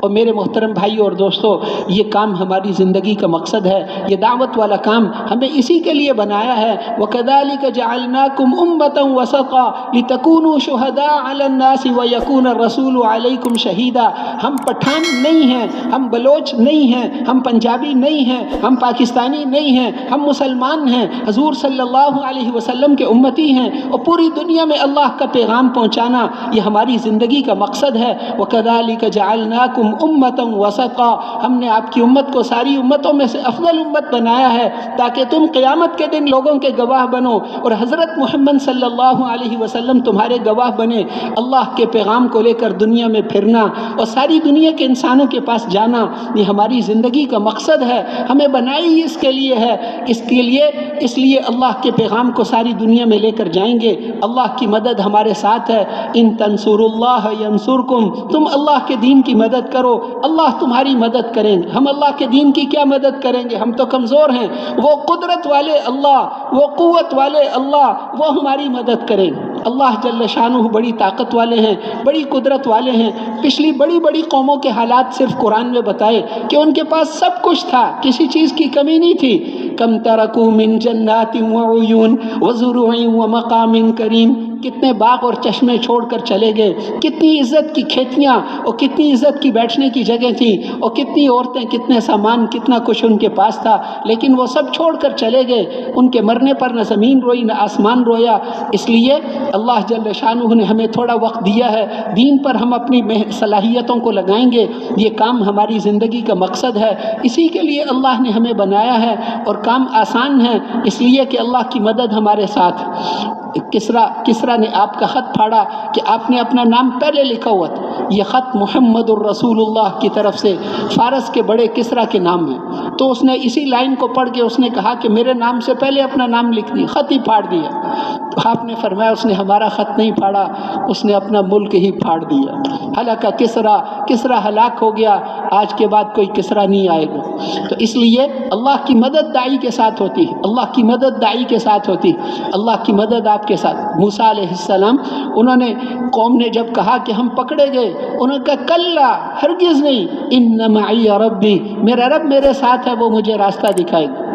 اور میرے محترم بھائیوں اور دوستوں، یہ کام ہماری زندگی کا مقصد ہے، یہ دعوت والا کام ہمیں اسی کے لیے بنایا ہے۔ وَكَذَلِكَ جَعَلْنَاكُمْ أُمَّةً وَسَطًا لِتَكُونُوا شُهَدَاءَ عَلَى النَّاسِ وَيَكُونَ الرَّسُولُ عَلَيْكُمْ شَهِيدًا۔ ہم پٹھان نہیں ہیں، ہم بلوچ نہیں ہیں، ہم پنجابی نہیں ہیں، ہم پاکستانی نہیں ہیں، ہم مسلمان ہیں، حضور صلی اللہ علیہ وسلم کے امتی ہیں، اور پوری دنیا میں اللہ کا پیغام پہنچانا یہ ہماری زندگی کا مقصد ہے۔ وَكَذَلِكَ جَعَلْنَاكُمْ أُمَّةً وَسَطًا، ہم نے آپ کی امت کو ساری امتوں میں سے افضل امت بنایا ہے تاکہ تم قیامت کے دن لوگوں کے گواہ بنو، اور حضرت محمد صلی اللہ علیہ وسلم تمہارے گواہ بنے۔ اللہ کے پیغام کو لے کر دنیا میں پھرنا اور ساری دنیا کے انسانوں کے پاس جانا، یہ ہماری زندگی کا مقصد ہے۔ ہمیں بنائی اس کے لیے ہے، اس لیے اللہ کے پیغام کو ساری دنیا میں لے کر جائیں گے۔ اللہ کی مدد ہمارے ساتھ ہے۔ ان تنصروا اللہ ینصرکم، تم اللہ کے دین کی مدد کرو، اللہ تمہاری مدد کریں گے۔ ہم اللہ کے دین کی کیا مدد کریں گے؟ ہم تو کمزور ہیں، وہ قدرت والے اللہ، وہ قوت والے اللہ، وہ ہماری مدد کریں گے۔ اللہ جل شانہ بڑی طاقت والے ہیں، بڑی قدرت والے ہیں۔ پچھلی بڑی بڑی قوموں کے حالات صرف قرآن میں بتائے کہ ان کے پاس سب کچھ تھا، کسی چیز کی کمی نہیں تھی۔ کم ترکوا من جنات وعیون وزروع ومقام کریم، کتنے باغ اور چشمے چھوڑ کر چلے گئے، کتنی عزت کی کھیتیاں اور کتنی عزت کی بیٹھنے کی جگہ تھی، اور کتنی عورتیں، کتنے سامان، کتنا کچھ ان کے پاس تھا، لیکن وہ سب چھوڑ کر چلے گئے۔ ان کے مرنے پر نہ زمین روئی نہ آسمان رویا۔ اس لیے اللہ جل شانہ نے ہمیں تھوڑا وقت دیا ہے، دین پر ہم اپنی صلاحیتوں کو لگائیں گے۔ یہ کام ہماری زندگی کا مقصد ہے، اسی کے لیے اللہ نے ہمیں بنایا ہے، اور کام آسان ہے اس لیے کہ اللہ کی مدد ہمارے ساتھ۔ کسرا نے آپ کا خط پھاڑا کہ آپ نے اپنا نام پہلے لکھا ہوا تھا، یہ خط محمد الرسول اللہ کی طرف سے فارس کے بڑے کسرا کے نام ہے، تو اس نے اسی لائن کو پڑھ کے اس نے کہا کہ میرے نام سے پہلے اپنا نام لکھ دیا، خط ہی پھاڑ دیا۔ تو آپ نے فرمایا اس نے ہمارا خط نہیں پھاڑا، اس نے اپنا ملک ہی پھاڑ دیا۔ ہلاکا کسرا ہلاک ہو گیا، آج کے بعد کوئی کسرا نہیں آئے گا۔ تو اس لیے اللہ کی مدد داعی کے ساتھ ہوتی ہے، اللہ کی مدد داعی کے ساتھ ہوتی، اللہ کی مدد آپ کے ساتھ۔ موسیٰ علیہ السلام، انہوں نے، قوم نے جب کہا کہ ہم پکڑے گئے، انہوں نے کہا کلا، ہرگز نہیں، ان معی ربی، میرا رب میرے ساتھ ہے، وہ مجھے راستہ دکھائے گا۔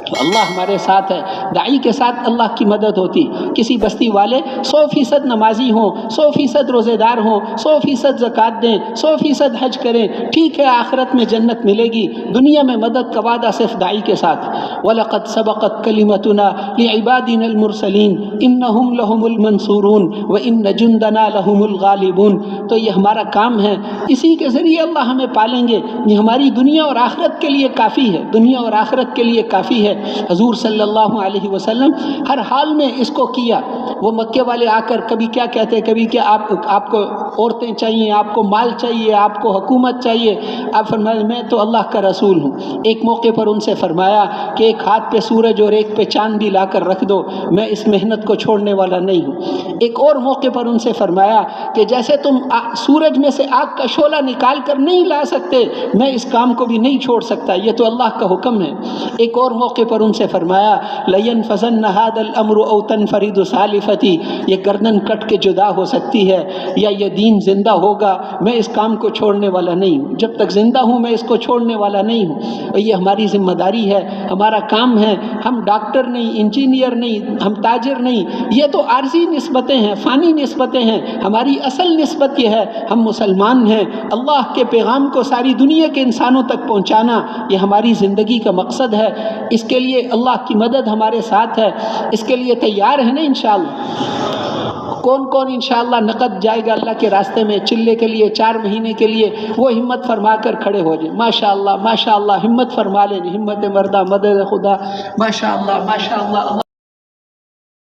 تو اللہ ہمارے ساتھ ہے، داعی کے ساتھ اللہ کی مدد ہوتی۔ کسی بستی والے 100% نمازی ہوں، 100% روزے دار ہوں، 100% زکوٰۃ دیں، 100% حج کریں، ٹھیک ہے آخرت میں جنت ملے گی، دنیا میں مدد کا وعدہ صرف داعی کے ساتھ۔ وَلَقَدْ سَبَقَتْ كَلِمَتُنَا لِعِبَادِنَا الْمُرْسَلِينَ إِنَّهُمْ لَهُمُ الْمَنْصُورُونَ وَإِنَّ جُنْدَنَا لَهُمُ الْغَالِبُونَ۔ تو یہ ہمارا کام ہے، اسی کے ذریعے اللہ ہمیں پالیں گے، یہ ہماری دنیا اور آخرت کے لیے کافی ہے، دنیا اور آخرت کے لیے کافی ہے۔ حضور صلی اللہ علیہ وسلم ہر حال میں اس کو کیا۔ وہ مکے والے آ کر کبھی کیا کہتے، کبھی کہ آپ کو عورتیں چاہیے، آپ کو مال چاہیے، آپ کو حکومت چاہیے، آپ فرمائے میں تو اللہ کا رسول ہوں۔ ایک موقع پر ان سے فرمایا کہ ایک ہاتھ پہ سورج اور ایک پہ چاند بھی لا کر رکھ دو، میں اس محنت کو چھوڑنے والا نہیں ہوں۔ ایک اور موقع پر ان سے فرمایا کہ جیسے تم سورج میں سے آگ کا شعلہ نکال کر نہیں لا سکتے، میں اس کام کو بھی نہیں چھوڑ سکتا، یہ تو اللہ کا حکم ہے۔ ایک اور موقع پر ان سے فرمایا لَيَنْفَذَنَّ هَذَا الْأَمْرُ أَوْ تَنْفَرِدُ سَالِفَتِي، یہ گردن کٹ کے جدا ہو سکتی ہے، یا یہ دین زندہ ہوگا، میں اس کام کو چھوڑنے والا نہیں ہوں، جب تک زندہ ہوں میں اس کو چھوڑنے والا نہیں ہوں۔ اور یہ ہماری ذمہ داری ہے، ہمارا کام ہے۔ ہم ڈاکٹر نہیں، انجینئر نہیں، ہم تاجر نہیں، یہ تو عارضی نسبتیں ہیں، فانی نسبتیں ہیں۔ ہماری اصل نسبت یہ ہے، ہم مسلمان ہیں، اللہ کے پیغام کو ساری دنیا کے انسانوں تک پہنچانا یہ ہماری زندگی کا مقصد ہے۔ اس کے لیے اللہ کی مدد ہمارے ساتھ ہے، اس کے لیے تیار ہے نا انشاءاللہ؟ کون کون انشاءاللہ نقد جائے گا اللہ کے راستے میں چلے کے لیے 4 مہینے کے لیے؟ وہ ہمت فرما کر کھڑے ہو جائیں۔ ماشاءاللہ ماشاءاللہ، ہمت فرما لیں، ہمت مردہ مدد خدا، ماشاءاللہ ماشاءاللہ۔